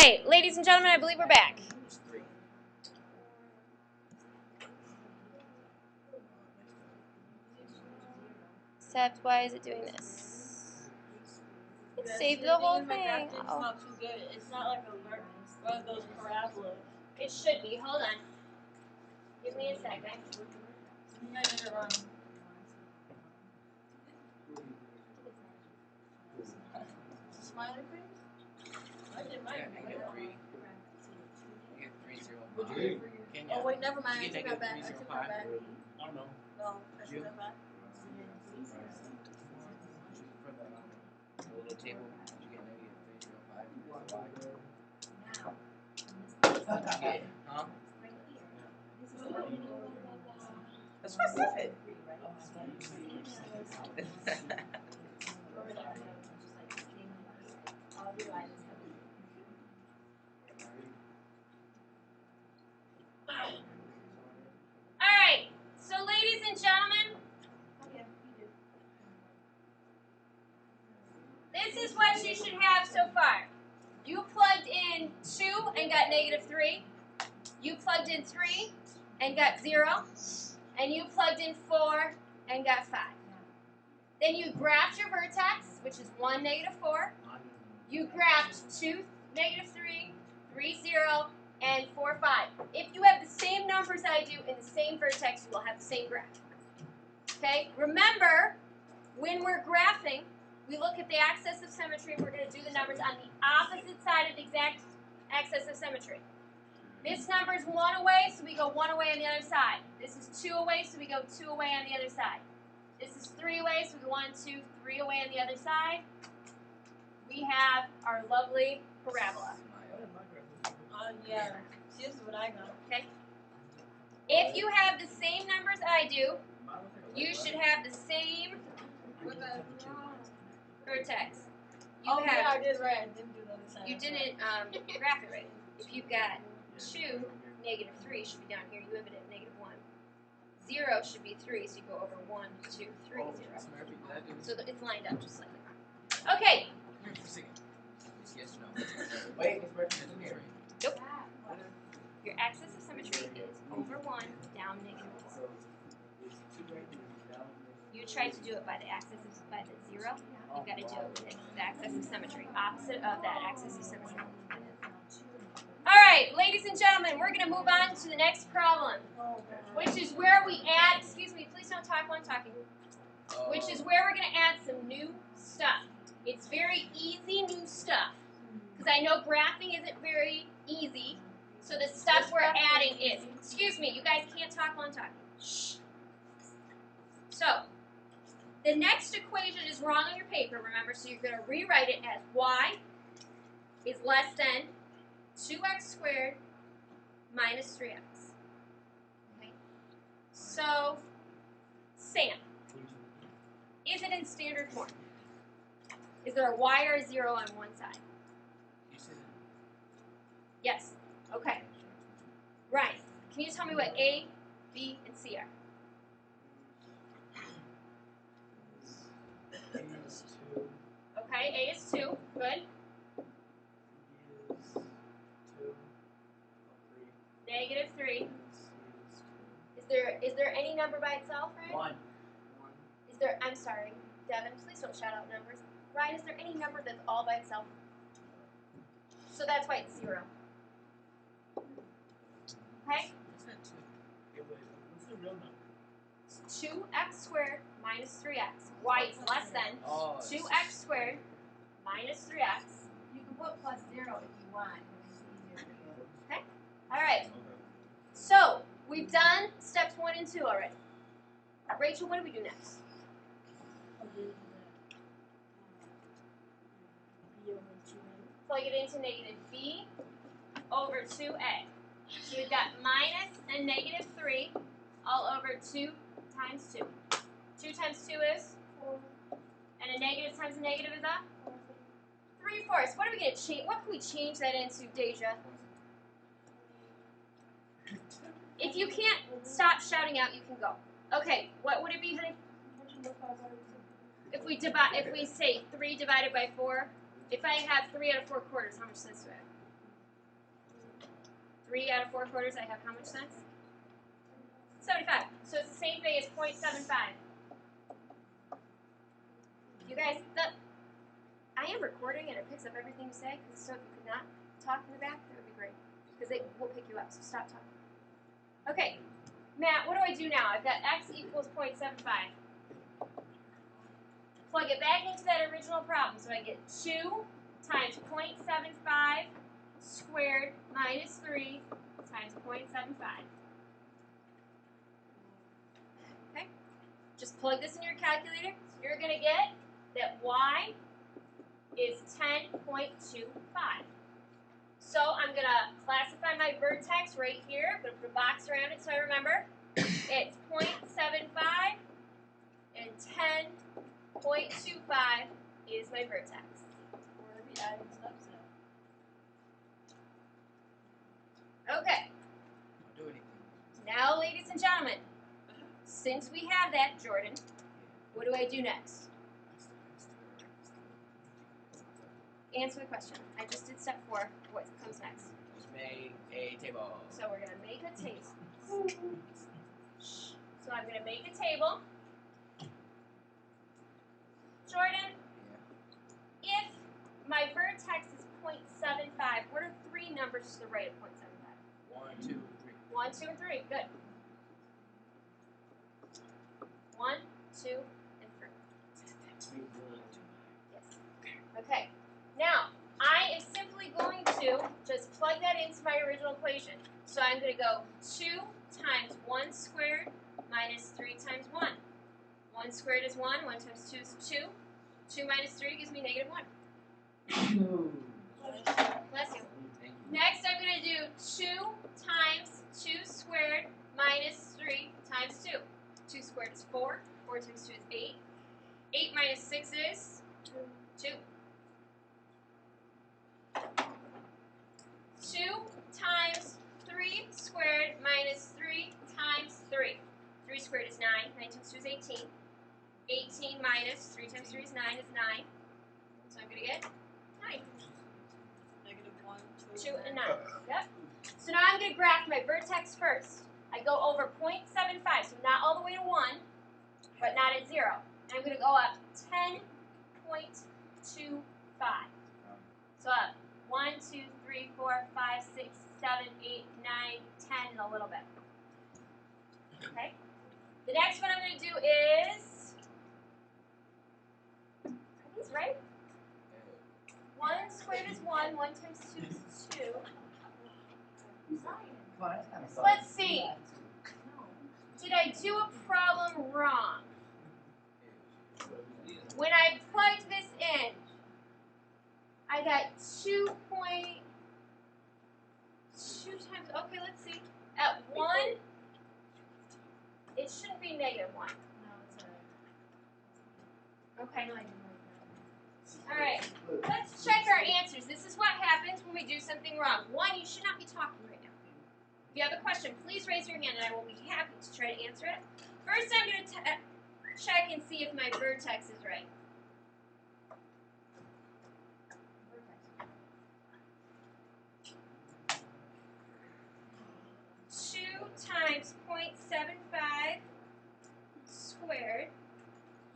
right, ladies and gentlemen, I believe we're back. Except, why is it doing this? It saved the whole thing. It's not too good. It's not like one of those parabolas. It should be. Hold on. Give me a second. You guys did it wrong. Smiley face? I did mine. Oh wait, never mind. I took that back. I don't know. No, I took that back. A little table. Did you get -3.05? Huh? That's specific. Alright, so ladies and gentlemen, this is what you should have so far. You plugged in 2 and got -3. You plugged in 3 and got 0. And you plugged in 4 and got 5. Then you graphed your vertex, which is 1, -4. You graphed 2, -3, 3, 0, and 4, 5. If you have the same numbers I do in the same vertex, you will have the same graph. Okay? Remember, when we're graphing, we look at the axis of symmetry. We're going to do the numbers on the opposite side of the exact axis of symmetry. This number is 1 away, so we go 1 away on the other side. This is 2 away, so we go 2 away on the other side. This is 3 away, so we go 1, 2, 3 away on the other side. We have our lovely parabola. Yeah. See, this is what I got. Okay? If you have the same numbers I do, you should have the same vertex. Yeah, I did right. I didn't do the other side. You didn't graph it right. If you've got 2, -3 should be down here. You have it at -1. 0 should be 3, so you go over 1, 2, 3, 0. So it's lined up just slightly. Okay. Yes, no. Wait, it's right. Nope. Your axis of symmetry is over 1, down -4. You tried to do it by the axis of by the 0. You've got to do it with the axis of symmetry, opposite of that axis of symmetry. All right, ladies and gentlemen, we're going to move on to the next problem, which is where we add, excuse me, please don't talk while I'm talking, which is where we're going to add some new stuff. It's very easy new stuff, because I know graphing isn't very easy, so the stuff we're adding is, excuse me, you guys can't talk while I'm talking. Shh. So, the next equation is wrong on your paper, remember, so you're going to rewrite it as y is less than 2x squared minus 3x. Okay? So, Sam, is it in standard form? Is there a y or a 0 on one side? Yes. Okay. Right. Can you tell me what A, B, and C are? Okay, A is 2. Good. -3. Is there any number by itself, Ryan? 1. Is there? I'm sorry, Devin. Please don't shout out numbers. Ryan, is there any number that's all by itself? So that's why it's 0. Okay. What's the real number? It's 2x squared minus 3x. Y is less than 2x squared minus 3x. You can put +0 if you want. Okay. All right. So we've done steps 1 and 2 already. Rachel, what do we do next? Plug it into -b over 2a. So we've got minus and -3 all over 2 times 2. 2 times 2 is 4. And a negative times a negative is a 3/4. What are we going to change? What can we change that into, Deja? If you can't stop shouting out, you can go. Okay, what would it be, honey? If we say 3 divided by 4, if I have 3 out of 4 quarters, how much sense do I have? 3 out of 4 quarters, I have how much cents? 75. So it's the same thing as 0.75. You guys, I am recording and it picks up everything you say, so if you could not talk in the back, that would be great. Because it will pick you up, so stop talking. Okay, Matt, what do I do now? I've got x equals 0.75. Plug it back into that original problem. So I get 2 times 0.75 squared minus 3 times 0.75. Okay? Just plug this in your calculator. You're going to get that y is 10.25. So I'm going to classify my vertex right here. I'm going to put a box around it so I remember. It's 0.75 and 10.25 is my vertex. Where are we adding steps at? Okay. Don't do anything. Now, ladies and gentlemen, since we have that, Jordan, what do I do next? Answer the question. I just did step 4. What comes next? Just make a table. So we're going to make a table. So I'm going to make a table. Jordan, if my vertex is 0.75, what are 3 numbers to the right of 0.75? 1, 2, 3. 1, 2, and 3. Good. 1, 2, and 3. Yes. Okay. Now, I am simply going to just plug that into my original equation. So I'm going to go 2 times 1 squared minus 3 times 1. 1 squared is 1. 1 times 2 is 2. 2 minus 3 gives me negative 1. Bless you. Next, I'm going to do 2 times 2 squared minus 3 times 2. 2 squared is 4. 4 times 2 is 8. 8 minus 6 is 2. 2 times 3 squared minus 3 times 3. 3 squared is 9. 9 times 2 is 18. 18 minus 3 times 3 is 9 is 9. So I'm going to get 9. Negative 1, 2 and 9. Yep. So now I'm going to graph my vertex first. I go over 0.75, so not all the way to 1, but not at 0. And I'm going to go up 10.25. So up 1, 2, 3, 4, 5, 6, 7, 8, 9, 10, and a little bit. Okay? The next one I'm going to do is, are these right? 1 squared is 1, 1 times 2 is 2. Let's see. Did I do a problem wrong? When I plugged this in, I got 2.2 times, okay, let's see. At 1, it shouldn't be negative 1. No, it's Okay. All right. Let's check our answers. This is what happens when we do something wrong. 1, you should not be talking right now. If you have a question, please raise your hand and I will be happy to try to answer it. First, I'm going to check and see if my vertex is right. 2 times 0.75 squared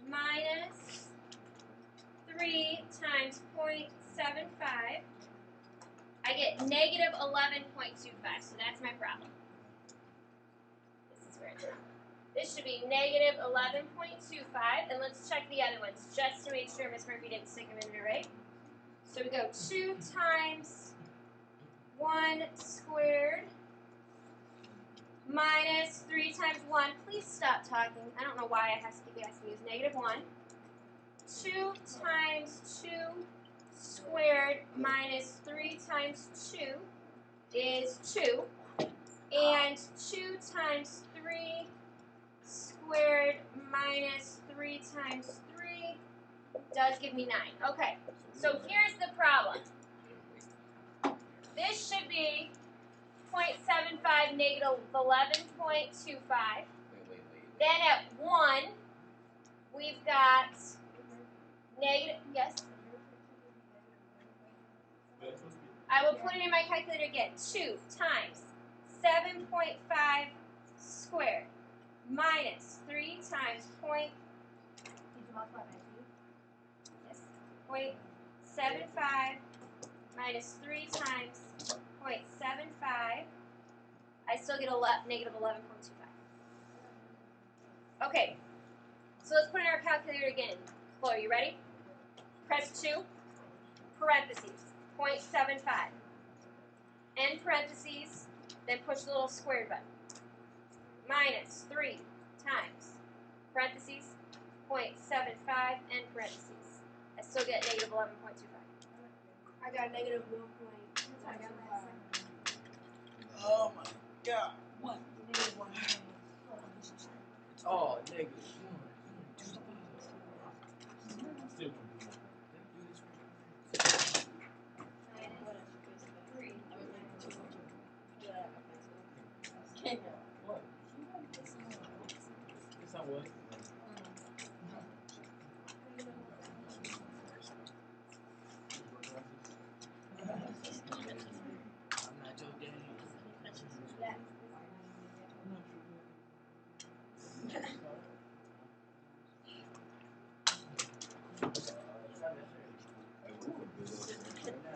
minus 3 times 0.75. I get negative 11.25, so that's my problem. This is where it's wrong. This should be negative 11.25, and let's check the other ones just to make sure Miss Murphy didn't stick them in there right. So we go 2 times 1 squared minus 3 times 1. Please stop talking. I don't know why I have to keep asking you. Is negative 1. 2 times 2 squared minus 3 times 2 is 2. And 2 times 3 squared minus 3 times 3 does give me 9. Okay, so here's the problem. This should be 0.75 negative 11.25. Then at 1, we've got negative, yes? I will put it in my calculator again. 2 times 7.5 squared minus 3 times yes, 0.75 minus 3 times 0.75. I still get negative 11.25. Okay, so let's put in our calculator again. Chloe, you ready? Press 2, parentheses, 0.75. End parentheses, then push the little squared button. Minus 3 times, parentheses, 0.75, end parentheses. I still get negative 11.25. I got negative 1.25. Oh my god. What? Negative 1. Oh, nigga. Still what? It's not what? I'm not your daddy.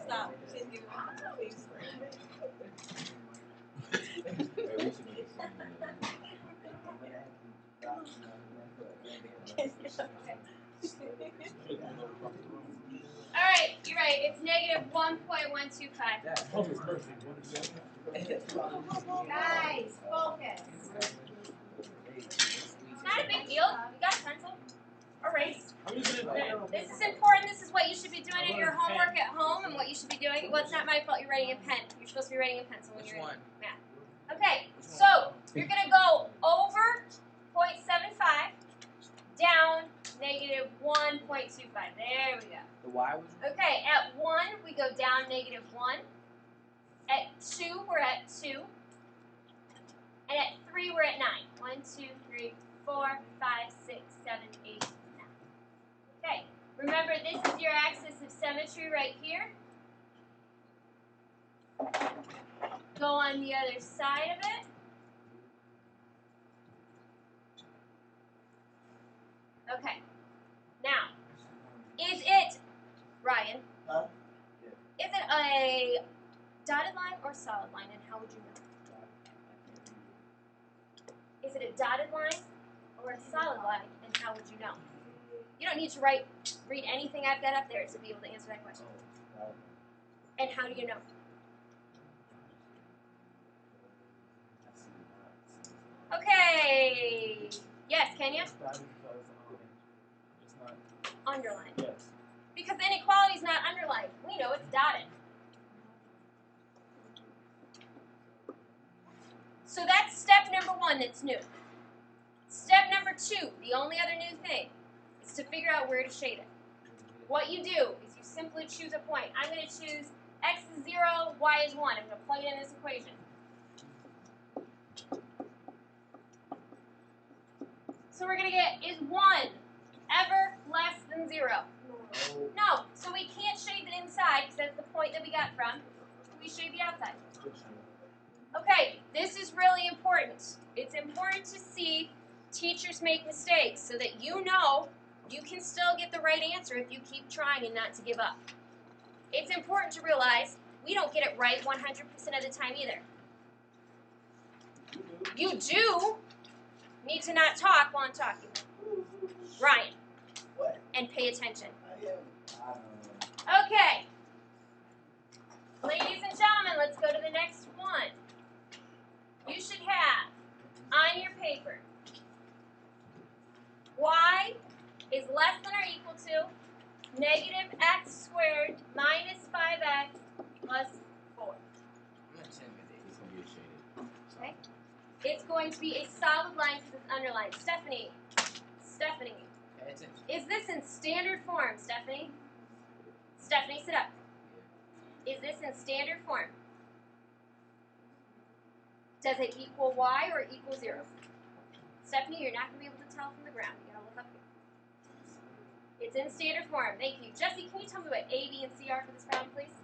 Stop. Alright, you're right. It's negative 1.125. Guys, focus. It's not a big deal. You got a pencil? Erase. This is important. This is what you should be doing in your homework at home and what you should be doing. Well, it's not my fault you're writing in pen. You're supposed to be writing in pencil when you're in math. Okay, so you're going to go over 0.75, down negative 1.25. There we go. The Y was Okay, at 1, we go down negative 1. At 2, we're at 2. And at 3, we're at 9. 1, 2, 3, 4, 5, 6, 7, 8, 9. Okay, remember this is your axis of symmetry right here. Go on the other side of it. Okay, now, is it, Ryan, is it a dotted line or solid line, and how would you know? Is it a dotted line or a solid line, and how would you know? You don't need to read anything I've got up there to be able to answer that question. And how do you know? Okay. Yes, Kenya? Underlined. Yes. Because inequality is not underlined. We know it's dotted. So that's step number 1 that's new. Step number 2, the only other new thing, is to figure out where to shade it. What you do is you simply choose a point. I'm going to choose x is 0, y is 1. I'm going to plug it in this equation. So we're going to get, is 1 ever less than 0? No. So we can't shade the inside because that's the point that we got from. We shade the outside. Okay, this is really important. It's important to see teachers make mistakes so that you know you can still get the right answer if you keep trying and not to give up. It's important to realize we don't get it right 100% of the time either. You do need to not talk while I'm talking. Ryan. What? And pay attention. I don't know. Okay. Ladies and gentlemen, let's go to the next one. You should have on your paper y is less than or equal to negative x squared minus 5x plus 4. I'm not saying that it's going to be a shaded. Okay? It's going to be a solid line because it's underlined. Stephanie, Pay attention. is this in standard form, Stephanie? Stephanie, sit up. Is this in standard form? Does it equal y or equal 0? Stephanie, you're not going to be able to tell from the ground. You're going to look up here. It's in standard form. Thank you. Jesse, can you tell me what A, B, and C are for this problem, please?